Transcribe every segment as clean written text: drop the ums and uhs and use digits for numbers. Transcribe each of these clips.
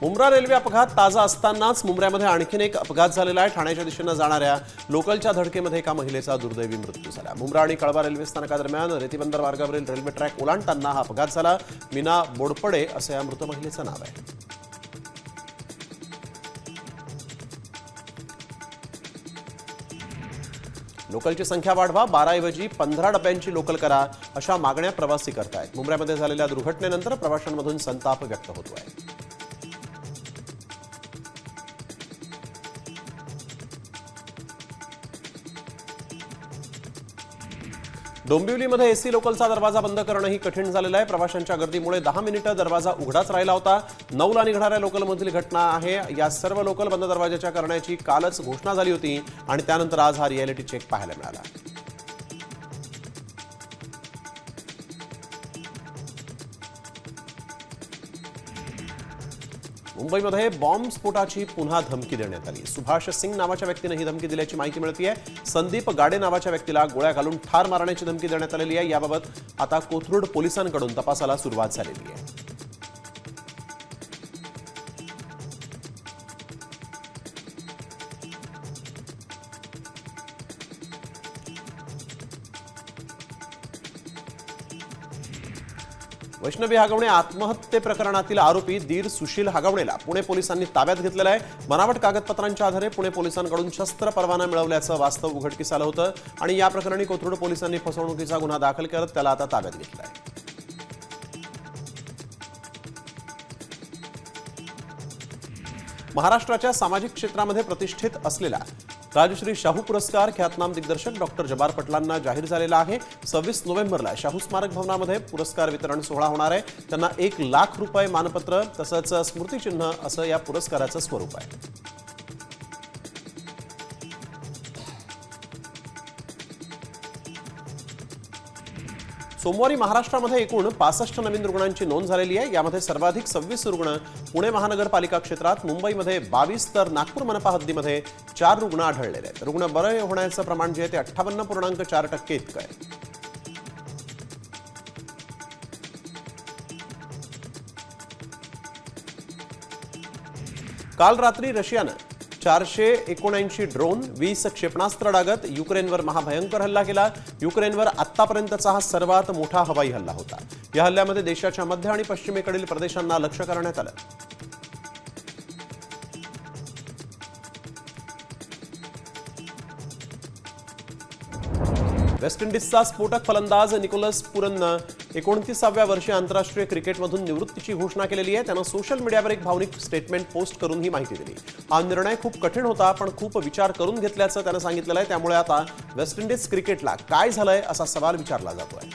Mumbra railway अपघात ताजा असतानाच मुंब्र्यामध्ये आणखीन एक अपघात झालेला आहे। ठाण्याच्या दिशेने जाणाऱ्या लोकलच्या धडकेमध्ये एका महिलेचा दुर्दैवी मृत्यू झाला। मुंब्रा आणि कळवा रेल्वे स्थानकादरम्यान रेतीबंदर मार्गावरील रेल्वे ट्रॅक ओलांडताना हा अपघात झाला। मीना बोडपडे असे या मृत महिलेचं नाव आहे। लोकलची संख्या वाढवा, 12 ऐवजी 15 डब्यांची लोकल करा, अशा मागण्या प्रवासी करतायत। मुंब्र्यामध्ये झालेल्या दुर्घटनेनंतर प्रवाशांमधून संताप व्यक्त होतो आहे। डोंबिवलीमध्ये एसी लोकलचा दरवाजा बंद करणंही कठीण झालेलं आहे। प्रवाशांच्या गर्दीमुळे 10 मिनिटं दरवाजा उघडाच राहिला होता। 9ला निघणाऱ्या लोकलमधील घटना आहे। या सर्व लोकल बंद दरवाजाच्या करण्याची कालच घोषणा झाली होती आणि त्यानंतर आज हा रिअॅलिटी चेक पाहायला मिळाला। मुंबईमध्ये बॉम्ब स्फोटाची पुन्हा धमकी देण्यात आली। सुभाष सिंग नावाच्या व्यक्तीने ही धमकी दिल्याची माहिती मिळतेय। संदीप गाडे नावाच्या व्यक्तीला गोळ्या घालून ठार मारण्याची धमकी देण्यात आलेली आहे। याबाबत आता कोथरूड पोलिसांकडून तपासाला सुरुवात झालेली आहे। वैष्णवी हागवणे आत्महत्ये प्रकरणातील आरोपी दीर सुशील हागवणेला पुणे पोलिसांनी ताब्यात घेतलेला आहे। बनावट कागदपत्रांच्या आधारे पुणे पोलिसांकडून शस्त्र परवाना मिळवल्याचं वास्तव उघडकीस आलं होतं आणि या प्रकरणी कोथरूड पोलिसांनी फसवणुकीचा गुन्हा दाखल करत त्याला आता ताब्यात घेतला आहे। महाराष्ट्राच्या सामाजिक क्षेत्रामध्ये प्रतिष्ठित असलेला राजश्री शाहू पुरस्कार ख्यातनाम दिग्दर्शक डॉक्टर जब्बार पटलांना जाहीर झालेला आहे। 26 नोव्हेंबरला शाहू स्मारक भवनामध्ये पुरस्कार वितरण सोहळा होणार आहे। त्यांना 1 लाख रुपये मानपत्र तसंच स्मृतिचिन्ह असं या पुरस्काराचं स्वरूप आहे। सोमवारी महाराष्ट्रामध्ये एकूण 65 नवीन रुग्णांची नोंद झालेली आहे। यामध्ये सर्वाधिक 26 रुग्ण पुणे महानगरपालिका क्षेत्रात, मुंबईमध्ये 22 तर नागपूर मनपा हद्दीमध्ये 4 रुग्ण आढळलेले आहेत। रुग्ण बरे होण्याचं प्रमाण जे आहे ते 58.4% इतकं आहे। काल रात्री रशियानं 479 ड्रोन, 20 क्षेपणास्त्र डागत युक्रेनवर महाभयंकर हल्ला केला। युक्रेनवर आतापर्यंतचा हा सर्वात मोठा हवाई हल्ला होता। या हल्ल्यामध्ये देशाच्या मध्य आणि पश्चिमेकडील प्रदेशांना लक्ष्य करण्यात आलं। वेस्ट इंडिजचा स्फोटक फलंदाज निकोलस पुरननं 29व्या वर्षी आंतरराष्ट्रीय क्रिकेटमधून निवृत्तीची घोषणा केलेली आहे। त्यानं सोशल मीडियावर एक भावनिक स्टेटमेंट पोस्ट करून ही माहिती दिली। हा निर्णय खूप कठीण होता, पण खूप विचार करून घेतल्याचं त्यानं सांगितलेलं आहे। त्यामुळे आता वेस्ट इंडिज क्रिकेटला काय झालंय असा सवाल विचारला जातोय।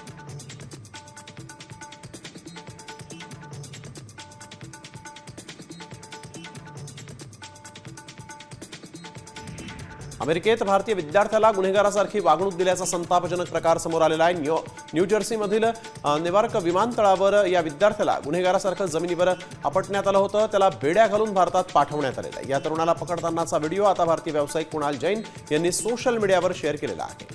अमेरिकेत भारतीय विद्यार्थ्याला गुन्हेगारासारखी वागणूक दिल्याचा संतापजनक प्रकार समोर आलेला आहे। न्यू जर्सीमधील नेवार्क विमानतळावर या विद्यार्थ्याला गुन्हेगारासारखं जमिनीवर आपटण्यात आलं होतं। त्याला बेड्या घालून भारतात पाठवण्यात आलेलं आहे। या तरुणाला पकडतानाचा व्हिडिओ आता भारतीय व्यावसायिक कुणाल जैन यांनी सोशल मीडियावर शेअर केलेला आहे।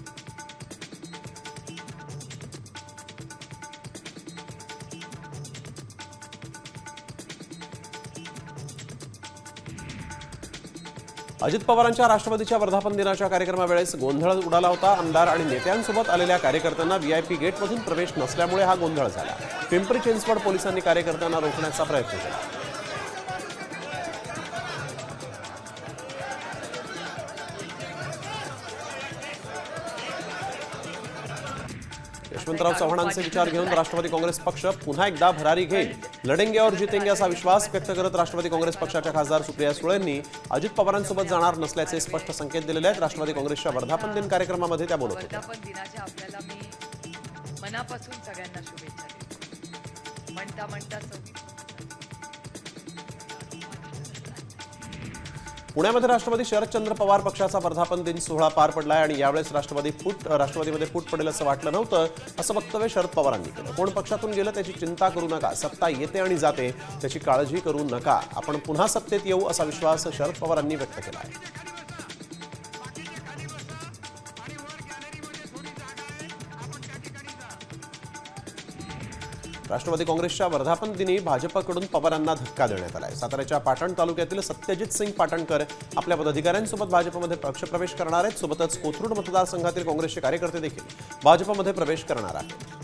अजित पवारांच्या राष्ट्रवादीच्या वर्धापन दिनाच्या कार्यक्रमावेळेस गोंधळ उडाला होता। आमदार आणि नेत्यांसोबत आलेल्या कार्यकर्त्यांना व्हीआयपी गेटमधून प्रवेश नसल्यामुळे हा गोंधळ झाला। पिंपरी चिंचवड पोलिसांनी कार्यकर्त्यांना रोखण्याचा प्रयत्न केला। यशवंतराव चव्हाणांचे विचार घेऊन राष्ट्रवादी काँग्रेस पक्ष पुन्हा एकदा भरारी घेईल। लढेंगे और जीतेंगे असा विश्वास व्यक्त करत राष्ट्रवादी काँग्रेस पक्षाच्या खासदार सुप्रिया सुळेंनी अजित पवारांसोबत जाणार नसल्याचे स्पष्ट संकेत दिलेले आहेत। राष्ट्रवादी काँग्रेसच्या वर्धापन दिन कार्यक्रमामध्ये त्या बोलत होत्या। वर्धापन दिनाच्या आपल्याला मी मनापासून सगळ्यांना शुभेच्छा देते। म्हणता पुण्यामध्ये राष्ट्रवादी शरदचंद्र पवार पक्षाचा वर्धापन दिन सोहळा पार पडलाय आणि यावेळेस राष्ट्रवादीमध्ये फूट पडेल असं वाटलं नव्हतं, असं वक्तव्य शरद पवारांनी केलं। कोण पक्षातून गेलं त्याची चिंता करू नका, सत्ता येते आणि जाते त्याची काळजी करू नका, आपण पुन्हा सत्तेत येऊ असा विश्वास शरद पवारांनी व्यक्त केला आहे। राष्ट्रवादी काँग्रेसच्या वर्धापन दिनी भाजपकडून पवारांना धक्का देण्यात आलाय। साताऱ्याच्या पाटण तालुक्यातील सत्यजित सिंग पाटणकर आपल्या पदाधिकाऱ्यांसोबत भाजपमध्ये पक्षप्रवेश करणार आहेत। सोबतच कोथरूड मतदारसंघातील काँग्रेसचे कार्यकर्ते देखील भाजपमध्ये प्रवेश करणार आहेत।